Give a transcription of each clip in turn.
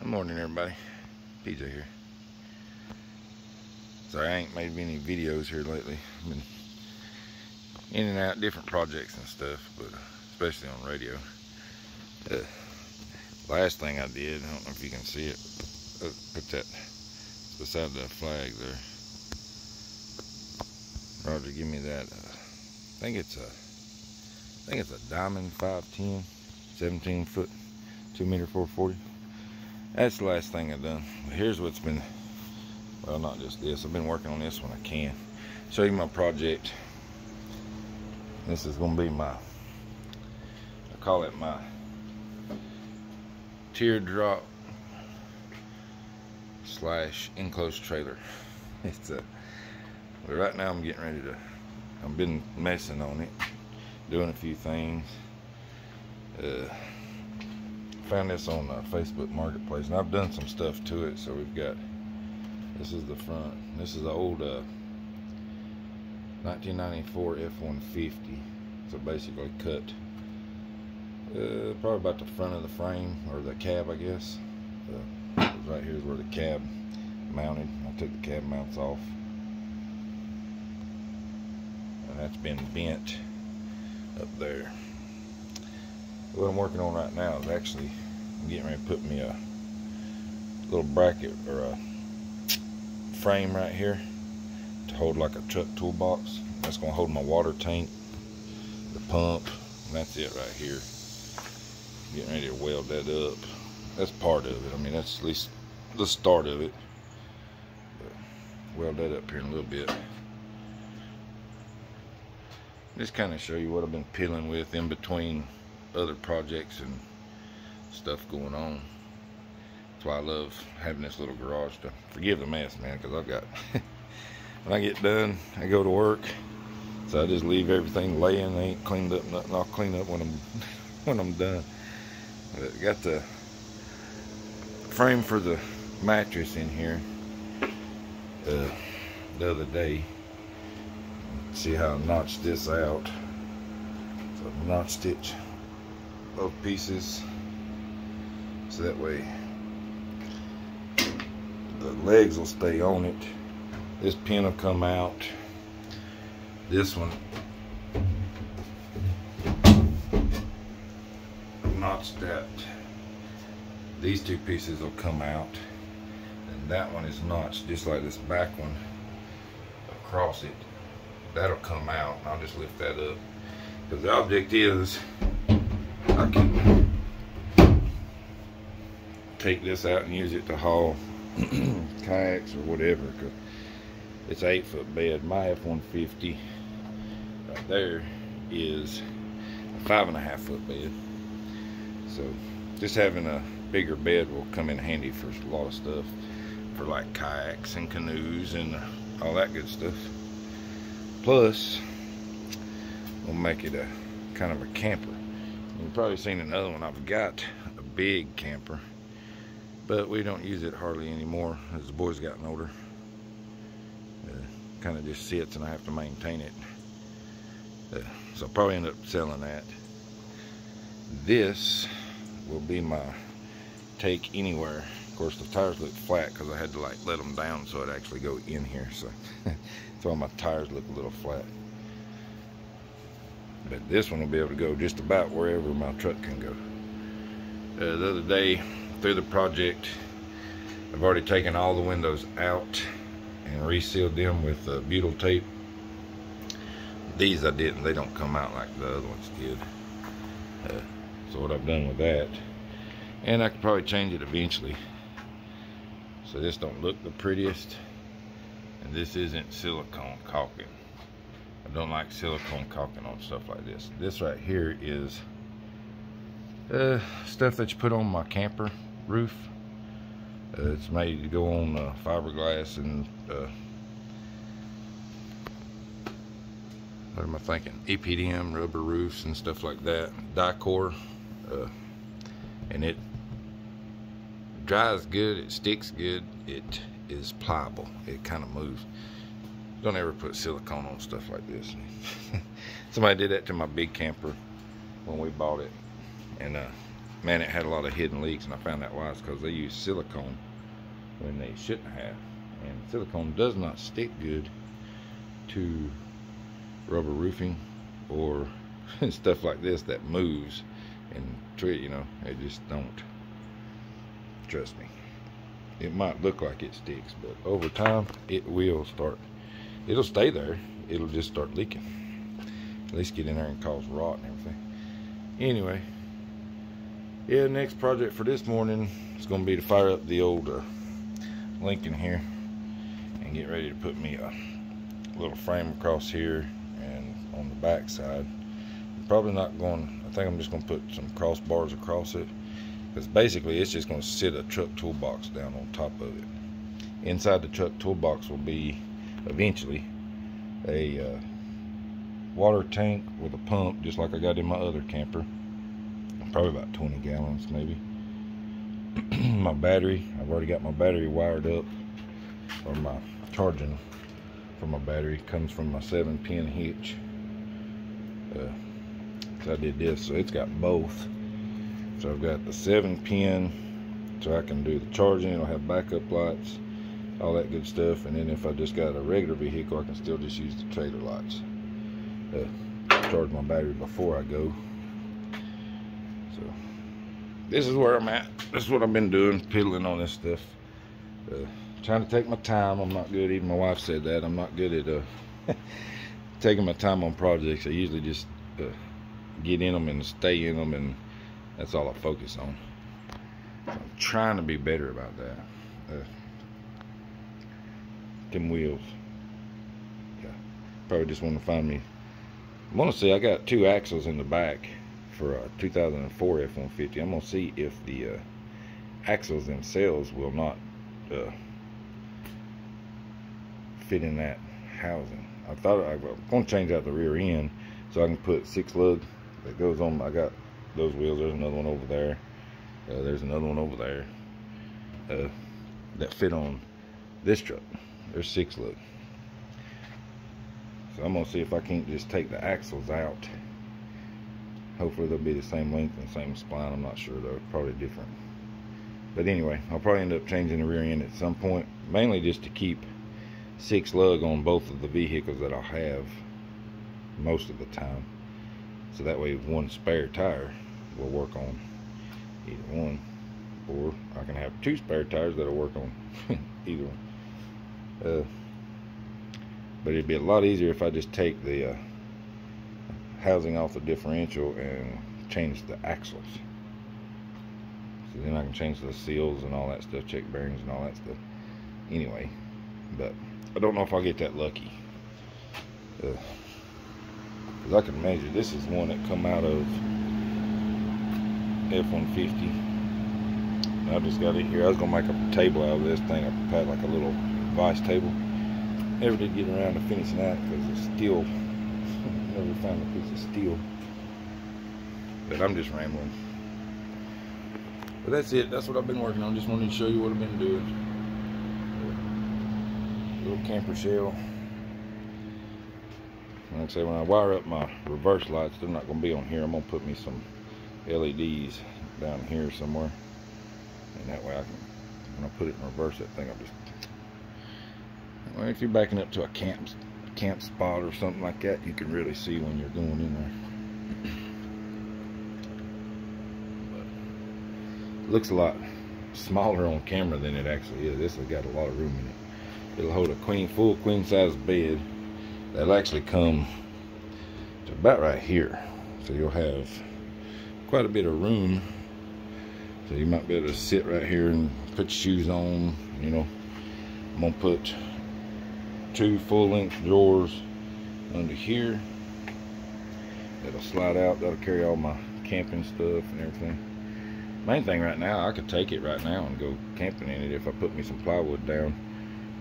Good morning, everybody. PJ here. Sorry, I ain't made many videos here lately. I've been in and out different projects and stuff, but especially on radio. Last thing I did, I don't know if you can see it, put that beside the flag there. Roger, give me that. I think it's a Diamond 510, 17 foot, 2 meter 440. That's the last thing I've done. Here's what's been, well, not just this. I've been working on this when I can. Show you my project. This is going to be my, I call it my teardrop / enclosed trailer. It's a, but right now I'm getting ready to, I've been messing on it, doing a few things. Found this on Facebook Marketplace, and I've done some stuff to it. So we've got, this is the front. This is the old 1994 F-150. So basically cut probably about the front of the frame, or the cab, I guess. Right here is where the cab mounted. I took the cab mounts off, and that's been bent up there. What I'm working on right now is actually, I'm getting ready to put me a little bracket or a frame right here to hold like a truck toolbox. That's going to hold my water tank, the pump, and that's it right here. Getting ready to weld that up. That's part of it. I mean, that's at least the start of it. But weld that up here in a little bit. Just kind of show you what I've been peeling with in between other projects and stuff going on. That's why I love having this little garage to forgive the mess, man, because I've got when I get done, I go to work, so I just leave everything laying. They ain't cleaned up nothing. I'll clean up when I'm done. But I got the frame for the mattress in here the other day. See how I notched this out. So I notched it both pieces, so that way the legs will stay on it. This pin will come out. This one notched that. These two pieces will come out, and that one is notched just like this back one across it. That'll come out. I'll just lift that up, because the object is I can take this out and use it to haul kayaks or whatever, because it's an 8-foot bed. My F-150 right there is a 5.5-foot bed. So just having a bigger bed will come in handy for a lot of stuff, for like kayaks and canoes and all that good stuff. Plus, we'll make it a kind of a camper. You've probably seen another one. I've got a big camper, but we don't use it hardly anymore as the boys gotten older. Kind of just sits, and I have to maintain it. So I'll probably end up selling that. This will be my take anywhere. Of course, the tires look flat because I had to like let them down so it actually go in here. So that's why my tires look a little flat. But this one will be able to go just about wherever my truck can go. The other day, through the project, I've already taken all the windows out and resealed them with butyl tape. These I didn't. They don't come out like the other ones did. So what I've done with that, and I could probably change it eventually. So this don't look the prettiest, and this isn't silicone caulking. I don't like silicone caulking on stuff like this. This right here is stuff that you put on my camper roof. It's made to go on fiberglass and what am I thinking? EPDM rubber roofs and stuff like that. Dicor, and it dries good. It sticks good. It is pliable. It kind of moves. Don't ever put silicone on stuff like this. Somebody did that to my big camper when we bought it, and man, it had a lot of hidden leaks, and I found that why. It's because they use silicone when they shouldn't have. And silicone does not stick good to rubber roofing or stuff like this that moves and you know, it just don't. Trust me. It might look like it sticks, but over time it will start. It'll stay there. It'll just start leaking. At least get in there and cause rot and everything. Anyway, yeah, next project for this morning is going to be to fire up the old Lincoln here and get ready to put me a little frame across here and on the back side. Probably not going, I think I'm just going to put some crossbars across it, because basically it's just going to sit a truck toolbox down on top of it. Inside the truck toolbox will be eventually a water tank with a pump, just like I got in my other camper, probably about 20 gallons maybe. My battery, I've already got my battery wired up, or my charging for my battery comes from my 7-pin hitch. So I did this, so it's got both. So I've got the 7-pin, so I can do the charging. It'll have backup lights, all that good stuff. And then if I just got a regular vehicle, I can still just use the trailer lights. Charge my battery before I go. So this is where I'm at. This is what I've been doing, piddling on this stuff. Trying to take my time. I'm not good, even my wife said that, I'm not good at taking my time on projects. I usually just get in them and stay in them, and that's all I focus on. So I'm trying to be better about that. Them wheels, yeah, probably just want to find me. I want to see, I got 2 axles in the back for a 2004 F-150. I'm gonna see if the axles themselves will not fit in that housing. I thought I was gonna change out the rear end so I can put 6 lug that goes on. I got those wheels. There's another one over there. There's another one over there that fit on this truck. There's 6 lug. So I'm gonna see if I can't just take the axles out. Hopefully they'll be the same length and same spline. I'm not sure though, probably different. But anyway, I'll probably end up changing the rear end at some point, mainly just to keep 6 lug on both of the vehicles that I'll have most of the time. So that way 1 spare tire will work on either one, or I can have 2 spare tires that'll work on either one. But it'd be a lot easier if I just take the housing off the differential and change the axles. So then I can change the seals and all that stuff, check bearings and all that stuff. Anyway, but I don't know if I'll get that lucky. Because I can measure, this is one that come out of F-150. I just got it here. I was going to make a table out of this thing. I had like a little vice table. Never did get around to finishing that because it's steel. Never found a piece of steel. But I'm just rambling. But that's it. That's what I've been working on. Just wanted to show you what I've been doing. Little camper shell. Like I say, when I wire up my reverse lights, they're not going to be on here. I'm going to put me some LEDs down here somewhere. And that way I can, when I put it in reverse, that thing, I'll just... Well, if you're backing up to a camp spot or something like that, you can really see when you're going in there. But it looks a lot smaller on camera than it actually is. This has got a lot of room in it. It'll hold a full queen size bed. That'll actually come to about right here. So you'll have quite a bit of room. So you might be able to sit right here and put your shoes on, you know. I'm gonna put 2 full-length drawers under here that'll slide out. That'll carry all my camping stuff and everything. Main thing right now, I could take it right now and go camping in it. If I put me some plywood down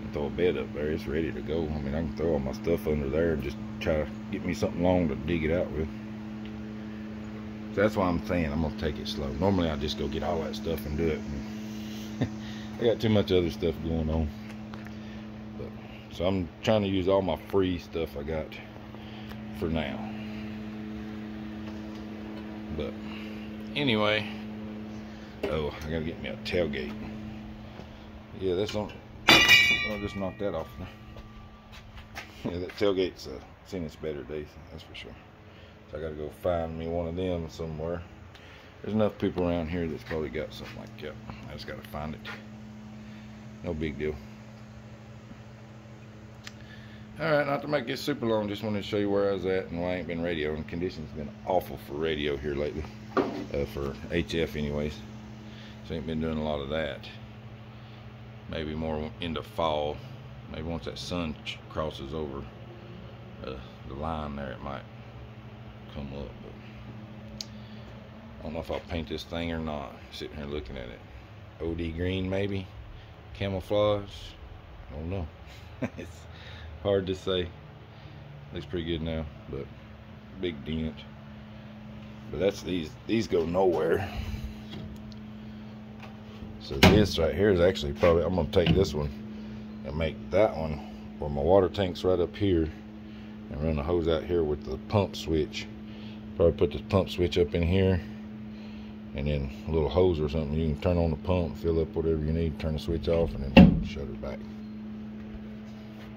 and throw a bed up there, it's ready to go. I mean, I can throw all my stuff under there and just try to get me something long to dig it out with. So that's why I'm saying I'm gonna take it slow. Normally I just go get all that stuff and do it. I got too much other stuff going on. So I'm trying to use all my free stuff I got for now. But anyway, Oh, I gotta get me a tailgate. Yeah, that's on. I'll just knock that off. Yeah, that tailgate's seen its better days, that's for sure. So I gotta go find me one of them somewhere. There's enough people around here that's probably got something like that. I just gotta find it. No big deal. Alright, not to make it super long, just wanted to show you where I was at and why I ain't been radioing. Conditions been awful for radio here lately. For HF anyways. So ain't been doing a lot of that. Maybe more into fall. Maybe once that sun crosses over the line there, it might come up. But I don't know if I'll paint this thing or not. Sitting here looking at it. OD green maybe? Camouflage? I don't know. It's hard to say. Looks pretty good now, but big dent. But that's these go nowhere. So this right here is actually probably, I'm gonna take this one and make that one where my water tank's right up here and run the hose out here with the pump switch. Probably put the pump switch up in here and then a little hose or something. You can turn on the pump, fill up whatever you need, turn the switch off, and then shut it back.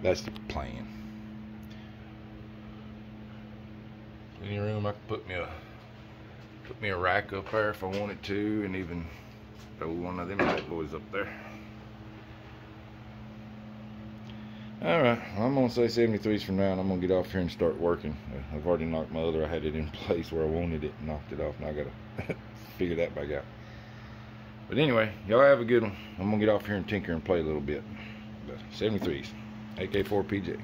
That's the plan. Any room I could put me a rack up there if I wanted to, and even throw one of them bad boys up there. Alright, well, I'm gonna say 73s from now, and I'm gonna get off here and start working. I've already knocked my other, I had it in place where I wanted it, knocked it off. Now I gotta figure that back out. But anyway, y'all have a good one. I'm gonna get off here and tinker and play a little bit. But 73s, AK4 PJ.